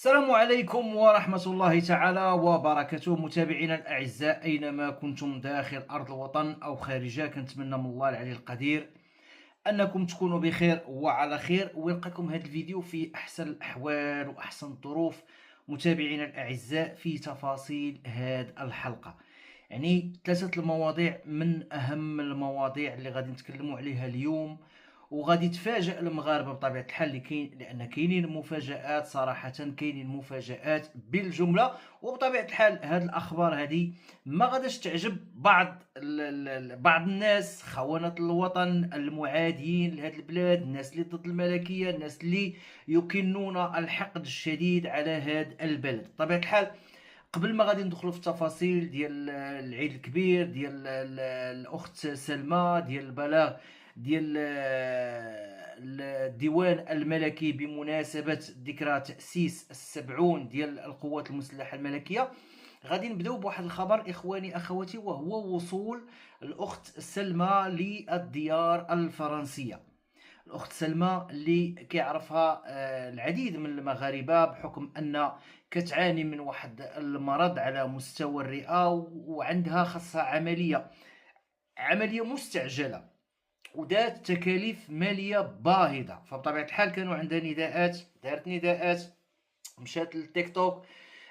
السلام عليكم ورحمة الله تعالى وبركاته، متابعينا الأعزاء أينما كنتم داخل أرض الوطن أو خارجها. كنتمنى من الله العلي القدير أنكم تكونوا بخير وعلى خير، ويلقاكم هذا الفيديو في أحسن الأحوال وأحسن الظروف. متابعينا الأعزاء، في تفاصيل هذه الحلقة ثلاثة المواضيع من أهم المواضيع اللي غادي نتكلموا عليها اليوم، وغادي تفاجئ المغاربه بطبيعه الحال، لان كاينين مفاجات، صراحه كاينين مفاجات بالجمله. وبطبيعه الحال هذه الاخبار هذه ما غاداش تعجب بعض الناس، خونه الوطن، المعادين لهذه البلاد، الناس اللي ضد الملكيه، الناس اللي يكنون الحقد الشديد على هذا البلد. بطبيعه الحال، قبل ما غادي ندخلوا في التفاصيل ديال العيد الكبير ديال الاخت سلمى، ديال البلاغ ديال الديوان الملكي بمناسبة ذكرى تأسيس السبعون ديال القوات المسلحة الملكية، غادي نبداو بواحد الخبر اخواني اخواتي، وهو وصول الاخت سلمى للديار الفرنسية. الاخت سلمى اللي كيعرفها العديد من المغاربه، بحكم ان كتعاني من واحد المرض على مستوى الرئه، وعندها خاصها عمليه مستعجله، ودات تكاليف ماليه باهظه. فبطبيعه الحال كانوا عندها نداءات، دارت نداءات، مشات للتيك توك،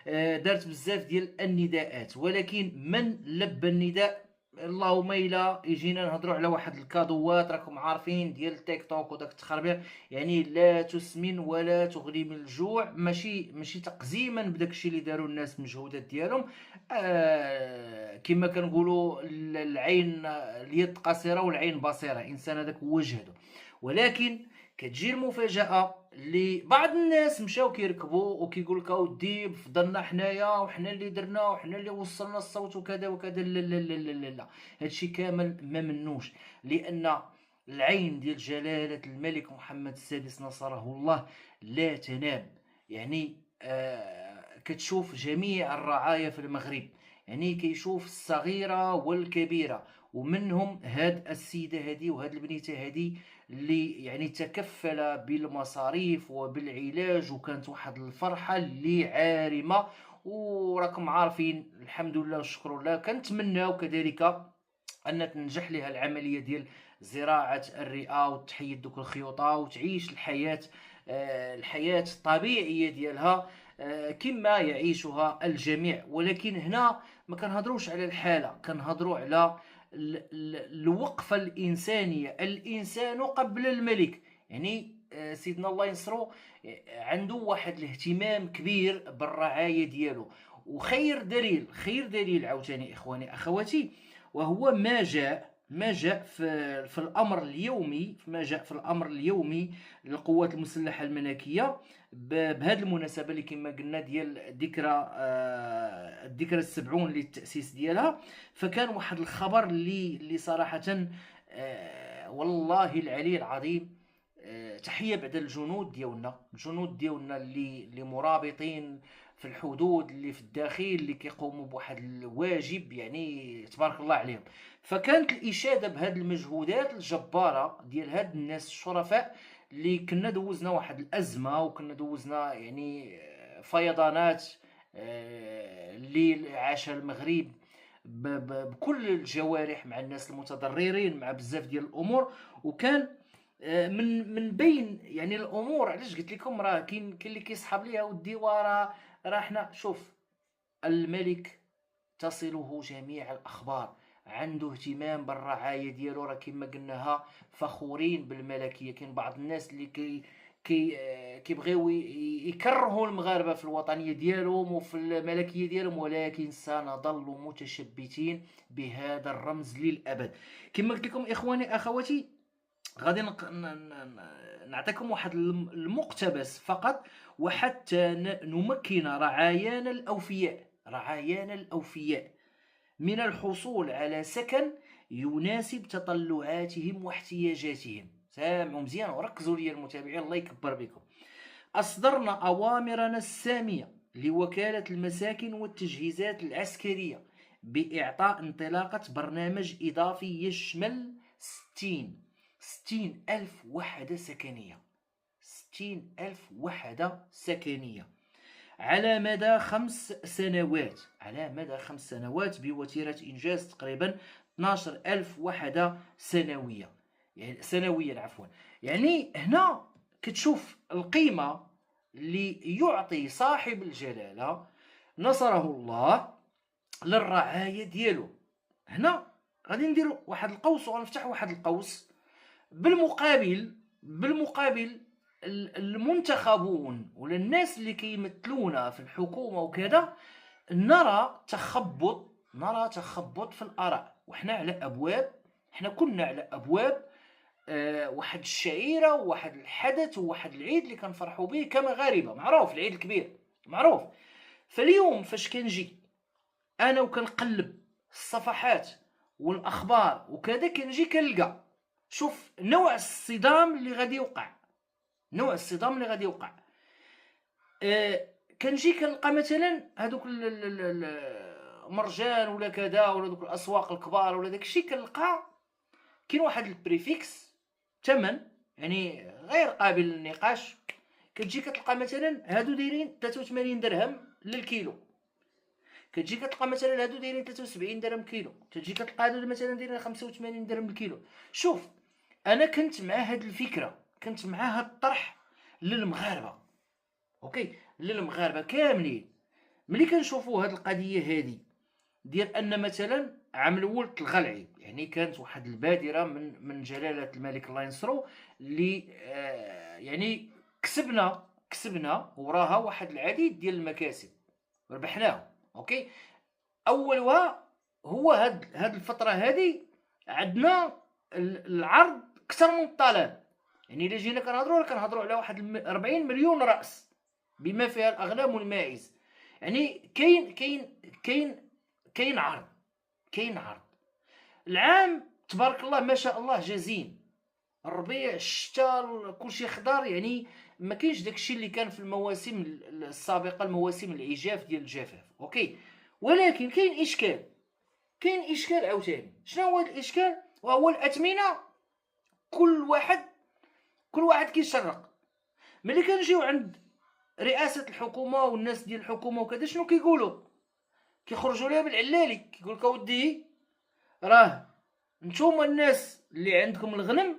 دارت بزاف ديال النداءات، ولكن من لبى النداء؟ اللهم الا يجينا نهضروا على واحد الكادوات، راكم عارفين، ديال التيك توك وداك التخربيق، لا تسمن ولا تغني من الجوع. ماشي تقزيما بداك الشيء اللي داروا الناس، مجهودات ديالهم، كما كنقولوا العين اليد قصيره والعين بصيره، انسان هذاك هو جهده. ولكن كتجي المفاجاه اللي بعض الناس مشاو كيركبوا وكيقول لك اودي فضلنا حنايا وحنا اللي درنا وحنا اللي وصلنا الصوت وكذا وكذا. لا لا لا لا لا, لا. هادشي كامل ما منوش، لان العين ديال جلالة الملك محمد السادس نصره الله لا تنام. كتشوف جميع الرعايا في المغرب، كيشوف الصغيرة والكبيرة، ومنهم هاد السيدة هادي وهاد البنيتة هادي اللي تكفل بالمصاريف وبالعلاج، وكانت واحد الفرحة اللي عارمة. وراكم عارفين، الحمد لله والشكر لله، كنتمناو كذلك ان تنجح لها العمليه ديال زراعه الرئه وتحيد دوك الخيوطه وتعيش الحياه الطبيعيه ديالها، كما يعيشها الجميع. ولكن هنا ما كنهضروش على الحاله، كنهضروا على الوقفه الانسانيه، الانسان قبل الملك. سيدنا الله ينصرو عنده واحد الاهتمام كبير بالرعايه ديالو. وخير دليل، خير دليل عاوتاني اخواني اخواتي، وهو ما جاء في الامر اليومي، للقوات المسلحه الملكيه بهذه المناسبه اللي كما قلنا ديال الذكرى السبعون للتاسيس ديالها. فكان واحد الخبر اللي صراحه، والله العلي العظيم، تحيه بعد الجنود ديالنا اللي مرابطين في الحدود، اللي في الداخل، اللي كيقوموا بواحد الواجب، تبارك الله عليهم. فكانت الاشاده بهذه المجهودات الجباره ديال هاد الناس الشرفاء، اللي كنا دوزنا واحد الازمه، وكنا دوزنا فيضانات اللي عاشها المغرب بكل الجوارح، مع الناس المتضررين، مع بزاف ديال الامور. وكان من بين الامور، علاش قلت لكم راه كاين اللي كيسحب ليها ودي، راه حنا شوف، الملك تصله جميع الاخبار، عنده اهتمام بالرعايه ديالو، راه كما قلناها فخورين بالملكيه. كاين بعض الناس اللي كيبغيو يكرهوا المغاربه في الوطنيه ديالهم وفي الملكيه ديالهم، ولكن سنظل متشبتين بهذا الرمز للابد. كما قلت لكم اخواني اخواتي، غادي نعطيكم واحد المقتبس فقط، وحتى نمكن رعايانا الأوفياء من الحصول على سكن يناسب تطلعاتهم واحتياجاتهم. سامعوا مزيان وركزوا لي المتابعين، الله يكبر بكم. أصدرنا أوامرنا السامية لوكالة المساكن والتجهيزات العسكرية بإعطاء انطلاقة برنامج إضافي يشمل 60 ألف وحدة سكنية. 60 ألف وحدة سكنية على مدى 5 سنوات، على مدى 5 سنوات بوتيرة إنجاز تقريبا 12,000 وحدة سنوية، يعني سنويا عفوا. يعني هنا كتشوف القيمة اللي يعطي صاحب الجلالة نصره الله للرعاية ديالو. هنا غادي ندير واحد القوس وغنفتح واحد القوس. بالمقابل المنتخبون ولا الناس اللي كيمثلونا في الحكومة وكذا نرى تخبط في الآراء، وحنا على أبواب، حنا كنا على أبواب واحد الشعيرة وواحد الحدث وواحد العيد اللي كنفرحوا به كمغاربة، معروف العيد الكبير معروف. فاليوم فاش كنجي انا وكنقلب الصفحات والاخبار وكذا، كنجي كنلقى، شوف نوع الصدام اللي غادي يوقع، كنجي كنلقى مثلا هذوك المرجان ولا كذا ولا دوك الاسواق الكبار ولا داكشي، كنلقى كاين واحد البريفيكس ثمن يعني غير قابل للنقاش. كتجي كتلقى مثلا هادو دايرين 83 درهم للكيلو، كتجي كتلقى مثلا هادو دايرين 73 درهم كيلو، كتجي كتلقى هادو مثلا دايرين 85 درهم الكيلو. شوف انا كنت مع هاد الفكره، كنت مع هاد الطرح للمغاربه، اوكي، للمغاربه كاملين. ملي كنشوفوا هاد القضيه هادي ديال ان مثلا عام الاول تلغى العيد، يعني كانت واحد البادره من جلاله الملك الله ينصرو اللي يعني كسبنا وراها واحد العديد ديال المكاسب ربحناهم، اوكي. اولها هو هاد الفتره هادي عندنا العرض اكثر من الطلب. يعني الا جينا كنهضروا على واحد 40 مليون راس بما فيها الاغنام والماعز. يعني كاين عرض العام تبارك الله ما شاء الله جازين، الربيع الشتاء كلشي خضر، يعني ما كاينش داكشي اللي كان في المواسم السابقه، المواسم العجاف ديال الجفاف، اوكي. ولكن كاين اشكال عاوتاني. شنو هو الاشكال؟ وهو الاثمنه. كل واحد كيشرق. ملي كنجيو عند رئاسه الحكومه والناس ديال الحكومه وكذا، شنو كيقولوا؟ كيخرجوا ليها بالعلالي، كيقول لك اودي راه نتوما الناس اللي عندكم الغنم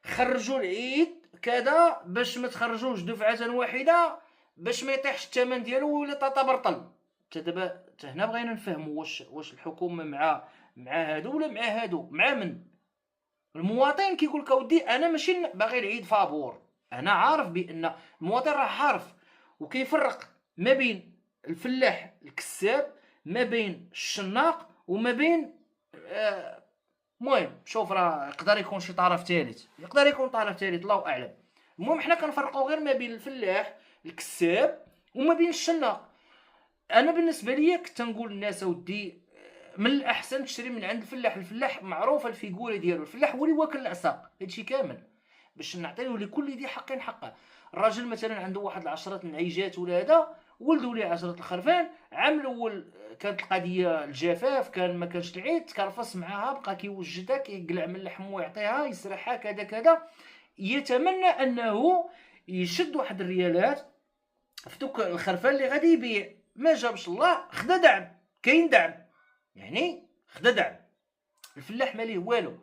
خرجوا العيد كذا باش ما تخرجوش دفعه واحده باش ما يطيحش الثمن ديالو ولا طاطا برطل. دابا هنا بغينا نفهموا واش الحكومه مع هادو ولا مع هادو، مع من؟ المواطن كيقول لك اودي انا ماشي باغي العيد فابور، انا عارف بان المواطن راه عارف وكيفرق ما بين الفلاح الكساب، ما بين الشناق، وما بين المهم شوف راه يقدر يكون شي طرف ثالث، الله اعلم. المهم حنا كنفرقوا غير ما بين الفلاح الكساب وما بين الشناق. انا بالنسبه ليا كنت نقول للناس اودي من الاحسن تشري من عند الفلاح معروفه الفيغوري ديالو، الفلاح هو اللي واكل العصا، هادشي كامل باش نعطيو لكل ذي حق حقه. الراجل مثلا عنده واحد 10 النعيجات ولا هذا، ولدوا ليه 10 الخرفان. عام الاول كانت القضيه الجفاف، ما كانش العيد، تكرفص معاها، بقى كيوجدها، كيقلع من اللحم ويعطيها، يسرحها كذا كذا. يتمنى انه يشد واحد الريالات في دوك الخرفان اللي غادي يبيع. ما جابش الله، خدا دعم، كاين دعم، يعني خدا دعم. الفلاح ماليه والو.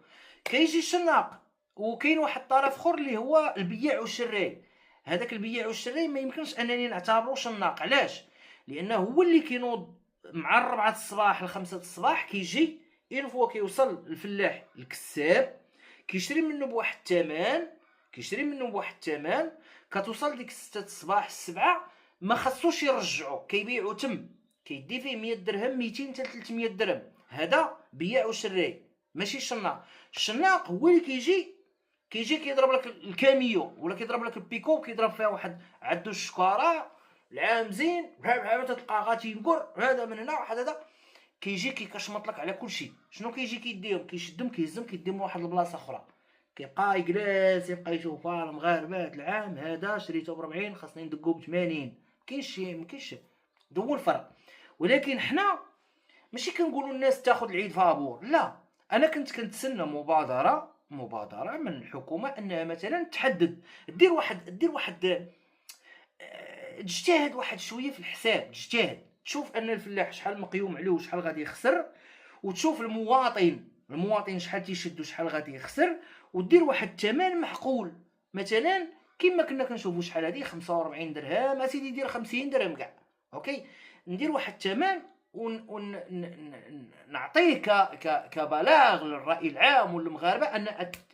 كيجي الشناق، وكاين واحد الطرف اخر اللي هو البياع والشراي. هذاك البياع والشراي ما يمكنش انني نعتبره شناق. علاش؟ لانه هو اللي كينوض مع 4 الصباح ل 5 الصباح، كيجي اين فوا كيوصل الفلاح الكساب، كيشري منه بواحد الثمن، كتوصل ديك 6 الصباح 7 ما خصوش يرجعو، كيبيعو تم، كيدي فيه 100 درهم 200 حتى 300 درهم. هذا بياع وشراي ماشي الشناق. الشناق هو اللي كيجي كيضرب لك الكاميو ولا كيضرب لك البيكو، كيضرب فيها واحد عدو الشكاره العام زين، بحال تلقى غادي ينقر هذا من هنا واحد هذا، كيجي كيكشمط لك على كلشي. شنو كيجي كيديهم؟ كيشدهم كيهزهم كيديهم لواحد البلاصه اخرى، كيبقى يجلس يبقى يشوف المغاربه العام هذا شريته ب 40 خاصني ندقو ب 80. مكاينش دو الفرق. ولكن حنا ماشي كنقولوا الناس تاخذ العيد فابور، لا. انا كنت كنتسنى مبادره من الحكومه انها مثلا تحدد، دير واحد تجتهد واحد شويه في الحساب، تجتهد تشوف ان الفلاح شحال مقيوم عليه وشحال غادي يخسر، وتشوف المواطن شحال تيشد وشحال غادي يخسر، ودير واحد الثمن معقول. مثلا كما كنا كنشوفوا شحال هذه 45 درهم، اسيدي دير 50 درهم كاع، اوكي، ندير واحد الثمن ونعطيه كبلاغ للرأي العام والمغاربه ان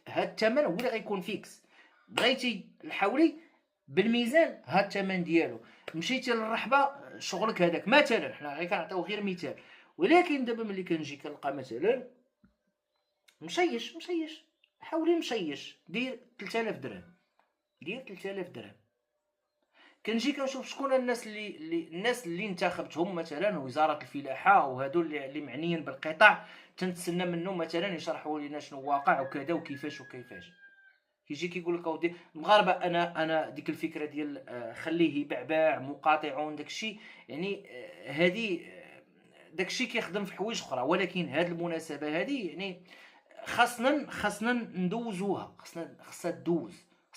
هذا الثمن هو اللي غيكون فيكس. بغيتي الحولي بالميزان هذا الثمن ديالو، مشيتي للرحبه شغلك هذاك. مثلا حنا غير كنعطيو غير مثال، ولكن دابا ملي كنجي كنلقى مثلا مشيش حولي مشيش دير 3000 درهم، دير 3000 درهم، كنجي كنشوف شكون الناس اللي انتخبتهم، مثلا وزاره الفلاحه وهادو اللي معنيين بالقطاع، تنتسنى منهم مثلا يشرحوا لنا شنو واقع وكذا وكيفاش كيجي كيقول لك اودي المغاربه، انا ديك الفكره ديال خليه يبعبع مقاطعون داكشي، يعني هذه داكشي كيخدم في حوايج اخرى، ولكن هذه المناسبه هذه يعني خاصنا ندوزوها، خاصها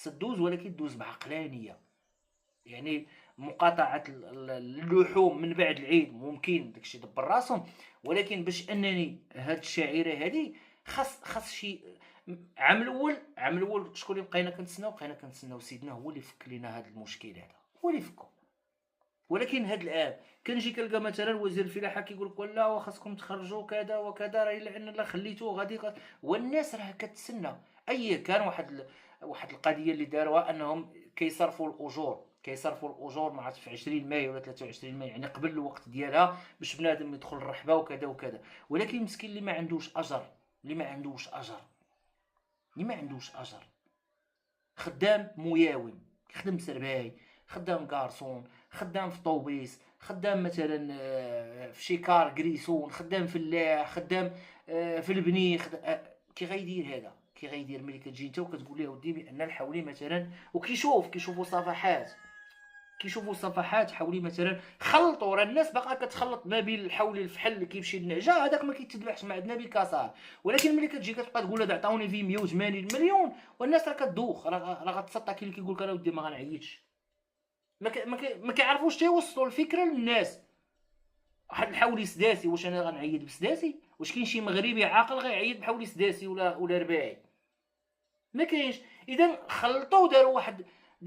تدوز ولكن تدوز بعقلانيه. يعني مقاطعه اللحوم من بعد العيد ممكن داكشي دبر راسهم، ولكن باش انني هاد الشعيره هذه خاص شي عام الاول شكون اللي بقينا كنتسناو سيدنا هو اللي فك لينا هذا المشكل هذا، هو اللي فكو. ولكن هاد الان كنجي كنلقى مثلا وزير الفلاحه كيقول لك لا وخاصكم تخرجوا كذا وكذا، راه الا ان لا خليتوه غادي والناس راه كتسنى. اي كان واحد القضيه اللي داروها انهم كيصرفوا الاجور ما عرفت في 20 ماي ولا 23 ماي، يعني قبل الوقت ديالها باش بنادم يدخل الرحبه وكذا. ولكن مسكين اللي ما عندوش اجر، خدام مياوم، خدام سرباي، خدام كارسون، خدام في طوبيس، خدام مثلا في شي كار كريسون، خدام فلاح، خدام في البني، كي غيدير هذا؟ كي غيدير ملي كتجي انت وكتقول ليه ودي بان الحولي مثلا، كيشوفوا صفحات حولي مثلا خلطوا، راه الناس باقا كتخلط ما بين الحولي الفحل اللي كيمشي للنعجه، هذاك ما كيتذبحش ما عندنا بكسار. ولكن ملي كتجي كتبقى تقول هذا عطاوني فيه 180 مليون، والناس راه كتدوخ، راه غتسطى. كاين اللي كيقول لك انا ودي ما غنعيطش، ما كيعرفوش تيوصلوا الفكره للناس. واحد الحولي سداسي، واش انا غنعيط بسداسي؟ واش كاين شي مغربي عاقل غيعيط بحولي سداسي ولا رباعي؟ ما كاينش. اذا خلطوا داروا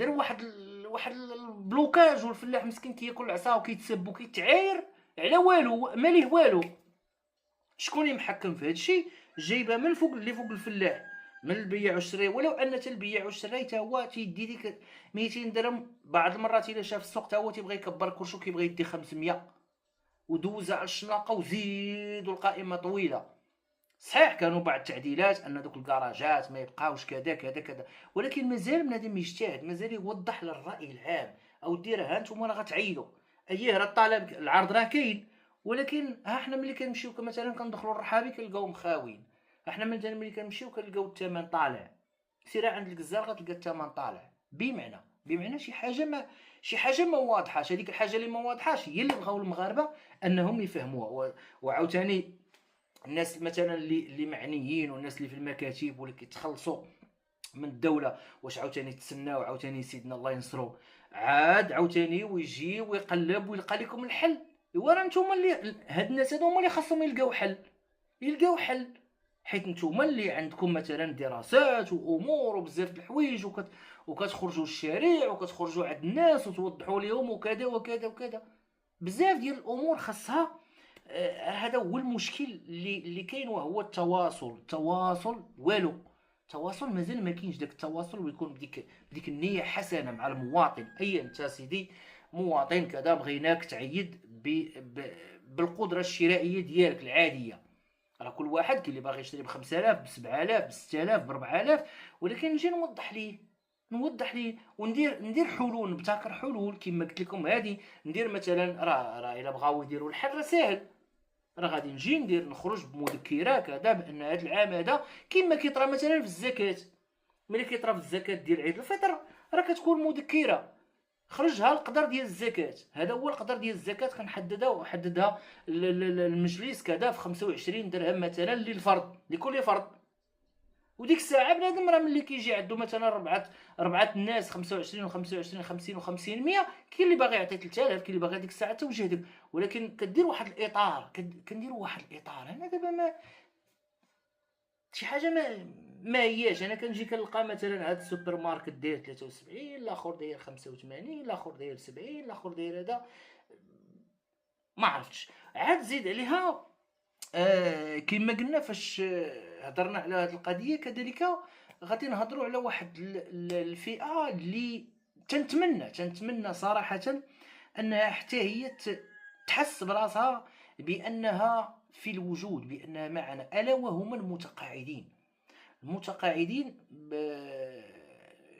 واحد البلوكاج، والفلاح مسكين كياكل العصا وكيتسب وكيتعاير على والو، ماليه والو. شكون اللي محكم في هادشي؟ جايبه من فوق اللي فوق الفلاح، من البيع والشراء. ولو ان البيع والشراء حتى هو تيدي ديك 200 درهم، بعض المرات الا شاف السوق حتى هو تيبغي يكبر كرشو، كيبغي يدي 500 ودوز على الشناقه وزيدوا القائمه طويله. صحيح كانوا بعض التعديلات ان دوك الكراجات ما يبقاوش كذا، ولكن مازال بنادم يجتهد، مازال يوضح للراي العام. او دير ها نتوما راه غتعيدوا، اييه راه الطلب العرض راه كاين، ولكن ها حنا ملي كنمشيو مثلا كندخلوا الرحابي كنلقاو مخاوين، احنا مثلا ملي كنمشيو كنلقاو الثمن طالع، سير عند الجزار غتلقى الثمن طالع. بمعنى شي حاجه ما واضحاش. هذيك الحاجه اللي ما واضحاش هي اللي بغاو المغاربه انهم يفهموها. وعاوتاني الناس مثلا اللي معنيين والناس اللي في المكاتب واللي كيتخلصوا من الدوله، واش عاوتاني تسناو عاوتاني سيدنا الله ينصرو عاد عاوتاني ويجي ويقلب ويلقى لكم الحل؟ ايوا راه نتوما اللي هاد الناس هادو هما اللي خاصهم يلقاو حل، حيت نتوما اللي عندكم مثلا دراسات وامور وبزاف د الحوايج وكتخرجوا للشارع وكتخرجوا عند الناس وتوضحوا لهم وكذا. بزاف ديال الامور خاصها. هذا هو المشكل اللي كاين، وهو التواصل والو. التواصل مازال ما كاينش، داك التواصل ويكون بديك النيه حسنه مع المواطن. اي انت سيدي مواطن كذا بغيناك تعيد بالقدره الشرائيه ديالك العاديه. راه كل واحد كاين اللي باغي يشري ب 5000 ب 7000 ب 6000 ب 4000، ولكن نجي نوضح ليه وندير حلول، نبتكر حلول كما قلت لكم. هذه ندير مثلا راه الا بغاو يديروا الحل راه ساهل، راه غادي نجي نخرج بمذكره كذا بان هذا العام هذا كما كيطرا مثلا في الزكاه. ملي كيطرا في الزكاه ديال عيد الفطر راه كتكون مذكره، خرجها القدر ديال الزكاه. هذا هو القدر ديال الزكاه، كنحددها المجلس كذا في 25 درهم مثلا للفرد، لكل فرد. وديك الساعه بنادم راه ملي كيجي عنده مثلا ربعه الناس 25 و25 50 و50 100، كاين اللي باغي يعطي 3000، كاين اللي باغي ديك الساعه توجه ديك، ولكن كدير واحد الاطار، كنديروا واحد الاطار. انا دابا ما شي حاجه ما هياش. انا كنجي كنلقى مثلا هاد السوبر ماركت داير 73، الاخر داير 85، الاخر داير 70، الاخر داير هذا، ما عرفتش. عاد زيد عليها كما قلنا فاش هضرنا على هذه القضيه كذلك، غادي نهضروا على واحد الفئه اللي تنتمنى صراحه انها حتى هي تحس براسها بانها في الوجود، بانها معنا، الا وهما المتقاعدين. المتقاعدين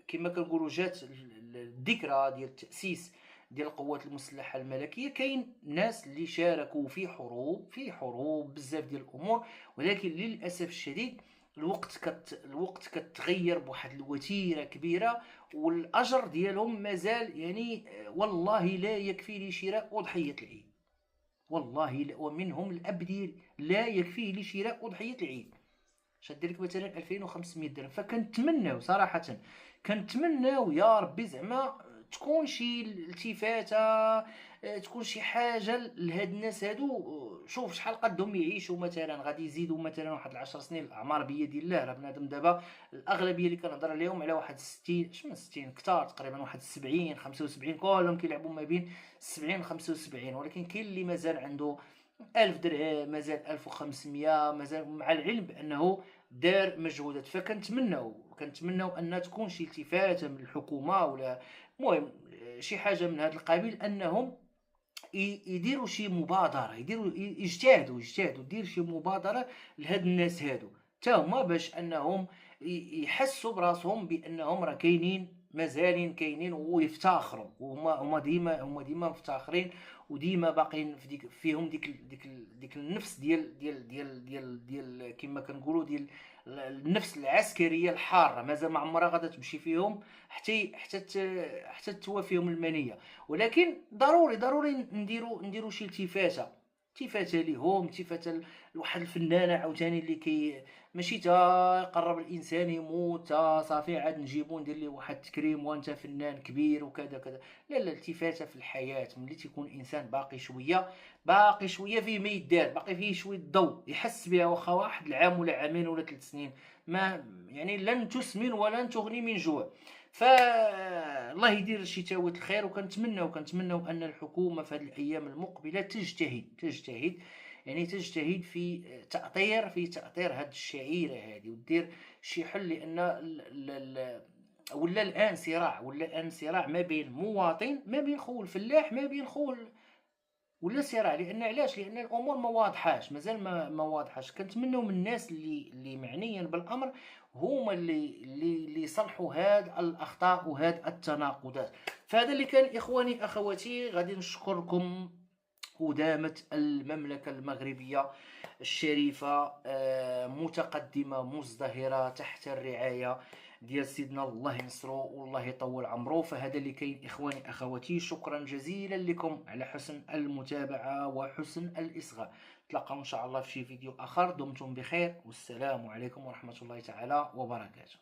كما كنقولوا جات الذكرى ديال التأسيس ديال القوات المسلحة الملكية، كاين ناس اللي شاركوا في حروب بزاف ديال الأمور، ولكن للأسف الشديد الوقت كتغير بواحد الوتيرة كبيرة، والأجر ديالهم مازال يعني والله لا يكفي لشراء أضحية العيد. والله لا، ومنهم الأب ديالي لا يكفيه لشراء أضحية العيد، شاد لك مثلا 2500 درهم. فكنتمناو صراحه، كنتمناو يا ربي زعما تكون شي التفاته، تكون شي حاجه لهاد الناس هادو. شوف شحال قدهم يعيشوا، مثلا غادي يزيدوا مثلا واحد 10 سنين، الاعمار بيد الله. راه بنادم دابا الاغلبيه اللي كنهضر عليهم على واحد 60، شنو 60 كثار تقريبا، واحد 70 75 كلهم كيلعبوا ما بين 70 75. ولكن كاين اللي مازال عنده 1000 درهم، مازال 1500، مازال، مع العلم بانه دار مجهودات. كنتمناو ان تكون شي التفاته من الحكومه، ولا المهم شي حاجه من هذا القبيل، انهم يديروا شي مبادره، يجتهدوا دير شي مبادره لهاد الناس هادو حتى هما، باش انهم يحسوا براسهم بانهم راه كاينين، مازالين كاينين ويفتخروا. هما ديما مفتخرين، وديما باقيين في فيهم ديك النفس ديال كما كنقولوا ديال النفس العسكريه الحاره، مازال ما عمرها غادا تمشي فيهم حتى توافيهم المنيه. ولكن ضروري نديرو شي التفاته ليهم، التفاته لواحد الفنانه عاوتاني اللي ماشي تا يقرب الانسان يموت تا صافي عاد نجيبو ندير ليه واحد التكريم وانت فنان كبير وكذا كذا. لا التفاته في الحياه، ملي تيكون انسان باقي شويه فيه ما يدار، باقي فيه شويه ضوء يحس بها، واخا واحد العام ولا عامين ولا 3 سنين، ما يعني لن تسمن ولن تغني من جوع. فالله يدير شي تاويت الخير. وكنتمناو ان الحكومه في هذه الايام المقبله تجتهد، يعني تجتهد في تاطير هذه الشعيره هذه، ودير شي حل. لان ولا الان صراع ما بين مواطن، ما بين خول الفلاح، ما بين خول، ولا صراع. لان علاش؟ لان الامور مازال ما واضحاش. كنتمنوا من الناس اللي معنيين بالامر هما اللي يصلحوا هاد الاخطاء وهاد التناقضات. فهذا اللي كان اخواني اخواتي، غادي نشكركم. ودامت المملكة المغربية الشريفة متقدمة مزدهرة تحت الرعاية ديال سيدنا الله ينصرو والله يطول عمرو. فهذا اللي كاين اخواني اخواتي، شكرا جزيلا لكم على حسن المتابعة وحسن الاصغاء. نتلاقاو ان شاء الله في شي فيديو اخر. دمتم بخير، والسلام عليكم ورحمة الله تعالى وبركاته.